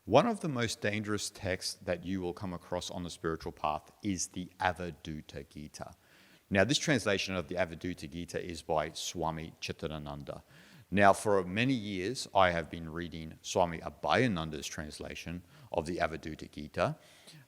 One of the most dangerous texts that you will come across on the spiritual path is the Avadhuta Gita. Now, this translation of the Avadhuta Gita is by Swami Chitananda. Now, for many years, I have been reading Swami Abhayananda's translation of the Avadhuta Gita,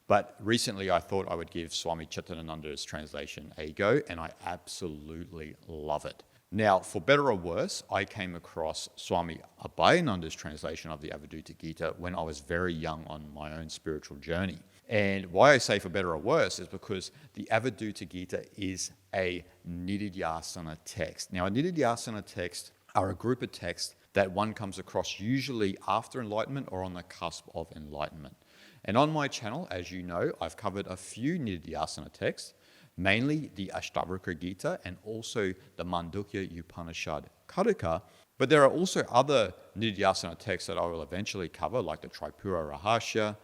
but recently I thought I would give Swami Chitananda's translation a go, and I absolutely love it. Now, for better or worse, I came across Swami Abhayananda's translation of the Avadhuta Gita when I was very young on my own spiritual journey. And why I say for better or worse is because the Avadhuta Gita is a Nididhyasana text. Now, a Nididhyasana text are a group of texts that one comes across usually after enlightenment or on the cusp of enlightenment. And on my channel, as you know, I've covered a few Nididhyasana texts, mainly the Ashtavakra Gita and also the Mandukya Upanishad Kataka. But there are also other Nididhyasana texts that I will eventually cover, like the Tripura Rahasya,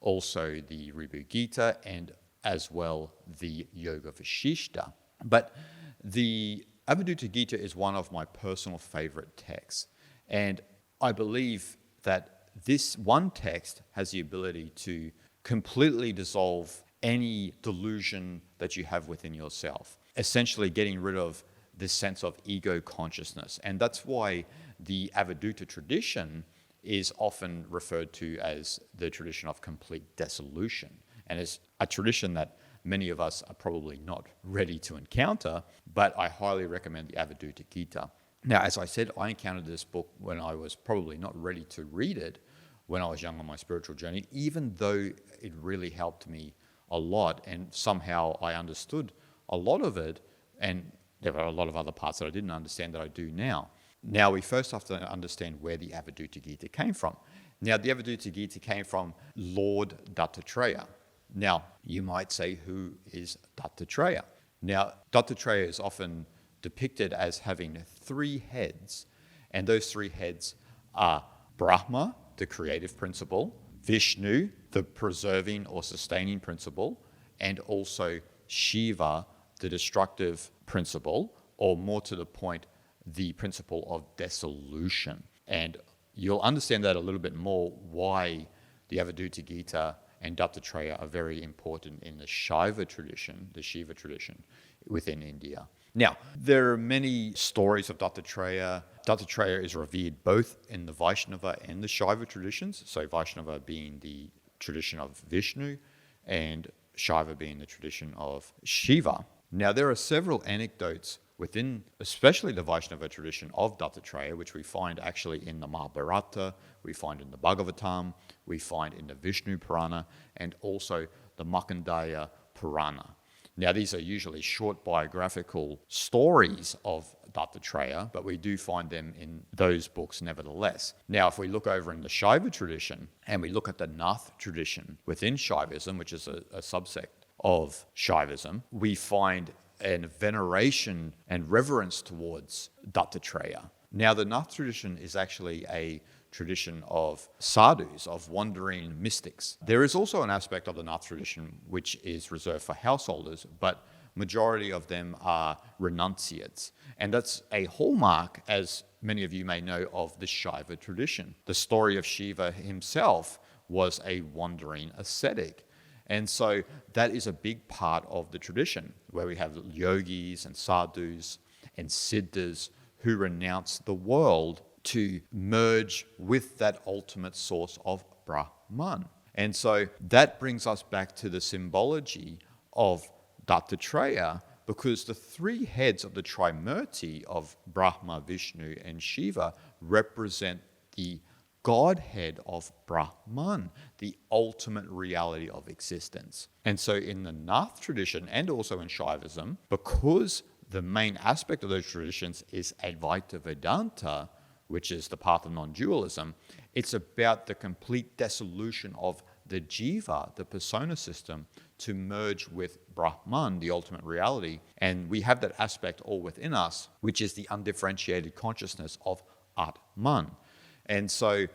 also the Ribu Gita, and as well the Yoga Vashishta. But the Avadhuta Gita is one of my personal favorite texts. And I believe that this one text has the ability to completely dissolve any delusion that you have within yourself, essentially getting rid of this sense of ego consciousness. And that's why the Avadhuta tradition is often referred to as the tradition of complete dissolution. And it's a tradition that many of us are probably not ready to encounter, but I highly recommend the Avadhuta Gita. Now, as I said, I encountered this book when I was probably not ready to read it when I was young on my spiritual journey, even though it really helped me a lot, and somehow I understood a lot of it, and there were a lot of other parts that I didn't understand that I do now. Now, we first have to understand where the Avadhuta Gita came from. Now, the Avadhuta Gita came from Lord Dattatreya. Now, you might say, who is Dattatreya? Now, Dattatreya is often depicted as having 3 heads, and those 3 heads are Brahma, the creative principle, Vishnu, the preserving or sustaining principle, and also Shiva, the destructive principle, or more to the point, the principle of dissolution. And you'll understand that a little bit more, why the Avadhuta Gita and Dattatreya are very important in the Shaiva tradition, the Shiva tradition within India. Now, there are many stories of Dattatreya. Dattatreya is revered both in the Vaishnava and the Shaiva traditions, so Vaishnava being the tradition of Vishnu and Shaiva being the tradition of Shiva. Now, there are several anecdotes within, especially the Vaishnava tradition of Dattatreya, which we find actually in the Mahabharata, we find in the Bhagavatam, we find in the Vishnu Purana, and also the Markandeya Purana. Now, these are usually short biographical stories of Dattatreya, but we do find them in those books nevertheless. Now, if we look over in the Shaiva tradition, and we look at the Nath tradition within Shaivism, which is a subsect of Shaivism, we find a veneration and reverence towards Dattatreya. Now, the Nath tradition is actually a tradition of sadhus, of wandering mystics. There is also an aspect of the Nath tradition which is reserved for householders, but majority of them are renunciates. And that's a hallmark, as many of you may know, of the Shaiva tradition. The story of Shiva himself was a wandering ascetic. And so that is a big part of the tradition, where we have yogis and sadhus and siddhas who renounce the world to merge with that ultimate source of Brahman. And so that brings us back to the symbology of Dattatreya, because the 3 heads of the Trimurti of Brahma, Vishnu, and Shiva represent the Godhead of Brahman, the ultimate reality of existence. And so in the Nath tradition and also in Shaivism, because the main aspect of those traditions is Advaita Vedanta, which is the path of non-dualism, it's about the complete dissolution of the jiva, the persona system, to merge with Brahman, the ultimate reality. And we have that aspect all within us, which is the undifferentiated consciousness of Atman. And so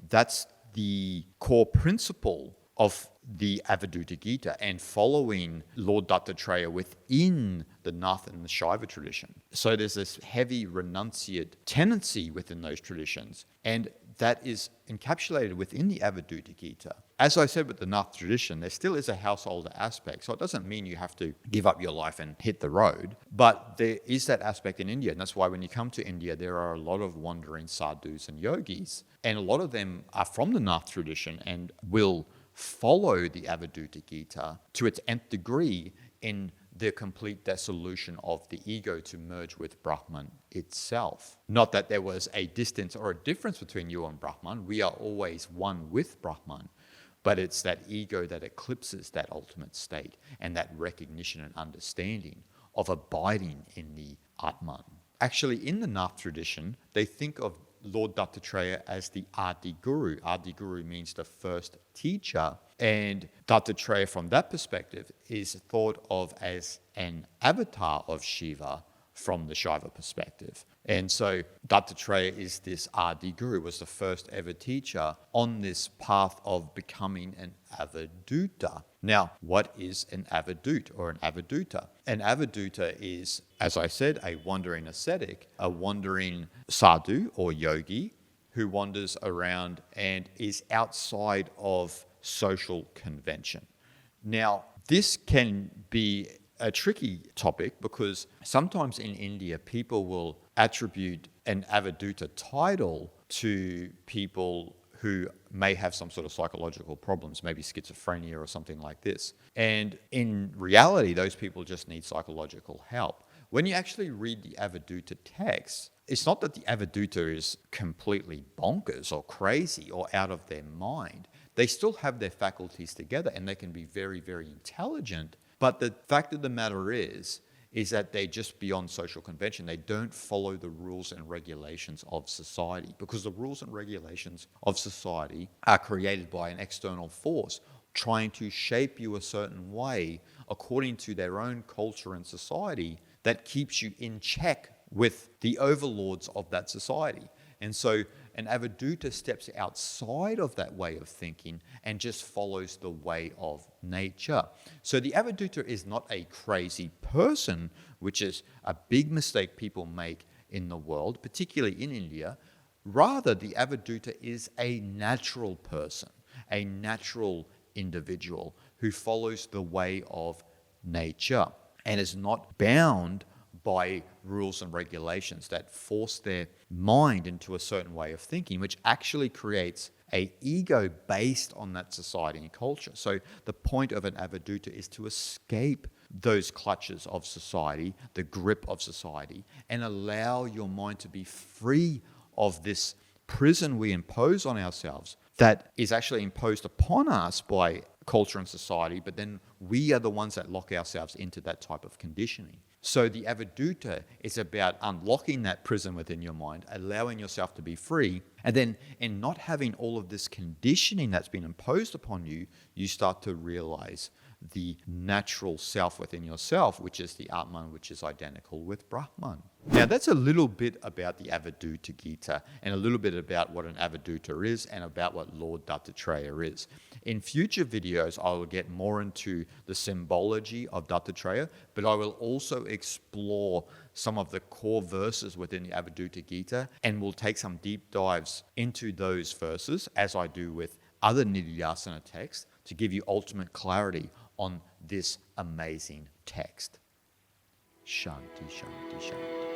that's the core principle of the Avadhuta Gita, and following Lord Dattatreya within the Nath and the Shaiva tradition. So there's this heavy renunciate tendency within those traditions. And that is encapsulated within the Avadhuta Gita. As I said with the Nath tradition, there still is a householder aspect. So it doesn't mean you have to give up your life and hit the road. But there is that aspect in India. And that's why when you come to India, there are a lot of wandering sadhus and yogis. And a lot of them are from the Nath tradition and will follow the Avadhuta Gita to its nth degree in the complete dissolution of the ego to merge with Brahman itself. Not that there was a distance or a difference between you and Brahman. We are always one with Brahman. But it's that ego that eclipses that ultimate state and that recognition and understanding of abiding in the Atman. Actually, in the Nath tradition, they think of Lord Dattatreya as the Adi Guru. Adi Guru means the first teacher. And Dattatreya, from that perspective, is thought of as an avatar of Shiva from the Shaiva perspective. And so Dattatreya is this Adi Guru, was the first ever teacher on this path of becoming an Aviduta. Now, what is an Avidut or an Aviduta? An Aviduta is, as I said, a wandering ascetic, a wandering sadhu or yogi who wanders around and is outside of social convention. Now, this can be a tricky topic because sometimes in India, people will attribute an Aviduta title to people who may have some sort of psychological problems, maybe schizophrenia or something like this. And in reality, those people just need psychological help. When you actually read the Aviduta text, it's not that the Aviduta is completely bonkers or crazy or out of their mind. They still have their faculties together and they can be very, very intelligent. But the fact of the matter is that they're just beyond social convention. They don't follow the rules and regulations of society because the rules and regulations of society are created by an external force trying to shape you a certain way according to their own culture and society that keeps you in check with the overlords of that society. And so an Aviduta steps outside of that way of thinking and just follows the way of nature. So the Aviduta is not a crazy person, which is a big mistake people make in the world, particularly in India. Rather, the Aviduta is a natural person, a natural individual who follows the way of nature and is not bound by rules and regulations that force their mind into a certain way of thinking, which actually creates an ego based on that society and culture. So the point of an Aviduta is to escape those clutches of society, the grip of society, and allow your mind to be free of this prison we impose on ourselves that is actually imposed upon us by culture and society, but then we are the ones that lock ourselves into that type of conditioning. So the Aviduta is about unlocking that prison within your mind, allowing yourself to be free, and then in not having all of this conditioning that's been imposed upon you, you start to realize the natural self within yourself, which is the Atman, which is identical with Brahman. Now that's a little bit about the Avadhuta Gita and a little bit about what an Aviduta is and about what Lord Dattatreya is. In future videos, I will get more into the symbology of Dattatreya, but I will also explore some of the core verses within the Avadhuta Gita, and we'll take some deep dives into those verses, as I do with other Nidhyasana texts, to give you ultimate clarity on this amazing text. Shanti, Shanti, Shanti.